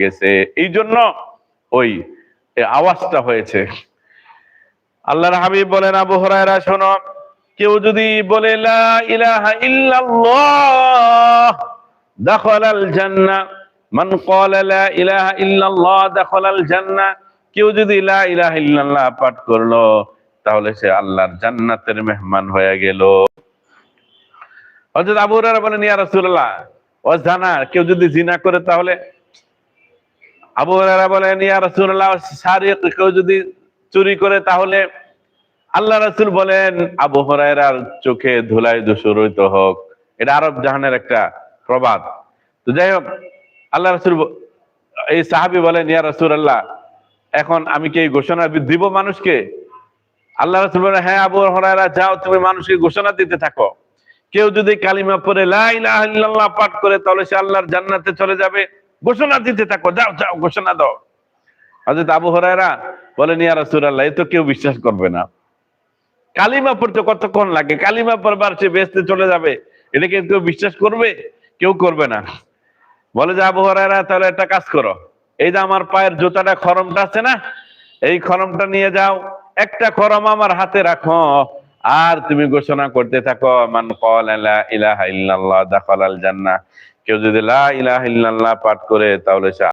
গেছে, এই জন্য ওই আওয়াজটা হয়েছে। আল্লাহর হাবিব বলেন, আবু হুরায়রা শোনো, কেউ যদি বলে লা ইলাহা ইল্লাল্লাহ দাখালাল জান্নাহ, মান ক্বালা লা ইলাহা ইল্লাল্লাহ দাখালাল জান্নাহ, কেউ যদি লা ইলাহা ইল্লাল্লাহ পাঠ করলো তাহলে সে আল্লাহর জান্নাতের মেহমান হয়ে গেল। হযরত আবু হুরায়রা বলেন, ইয়া রাসূলুল্লাহ, ও জানা কেউ যদি জিনা করে তাহলে? আবু হুরায়রা বলেন, ইয়া রাসূলুল্লাহ, সারিক, কেউ যদি চুরি করে তাহলে? আল্লাহ রাসূল বলেন, আবু হুরায়রার চোখে ধুলাই ধূসরিত হোক। এটা আরব জাহানের একটা প্রবাদ। তো যাই হোক, আল্লাহ রাসূল এই সাহাবী বলেন, ইয়া রাসূলুল্লাহ, এখন আমি কি এই ঘোষণা দিব মানুষকে? আল্লাহ রাসূল বলেন, হ্যাঁ আবু হুরায়রা, যাও তুমি মানুষকে ঘোষণা দিতে থাকো। কেউ যদি কালিমা পড়ে লা ইলাহা ইল্লাল্লাহ পাঠ করে তাহলে সে আল্লাহর জান্নাতে চলে যাবে। ঘোষণা দিতে থাকো, যাও যাও ঘোষণা দাও। হযরত আবু হুরায়রা বলেন, ইয়া রাসূলুল্লাহ, এ তো কেউ বিশ্বাস করবে না। কালিমা পড়তে কতক্ষণ লাগে? কালিমা পড়বার সে বেহেশতে চলে যাবে, এটাকে কেউ বিশ্বাস করবে? কেউ করবে না। বলে যে, আবু হুরায়রা, তাহলে একটা কাজ করো, এই যে আমার পায়ের জুতাটা, খরমটা আছে না, এই খরমটা নিয়ে যাও, একটা খরম আমার হাতে রাখো, আর তুমি ঘোষণা করতে থাকো, মান ক্বালা লা ইলাহা ইল্লাল্লাহ দাখালাল জান্নাহ, কেউ যদি লা ইলাহা ইল্লাল্লাহ পাঠ করে তাহলে সে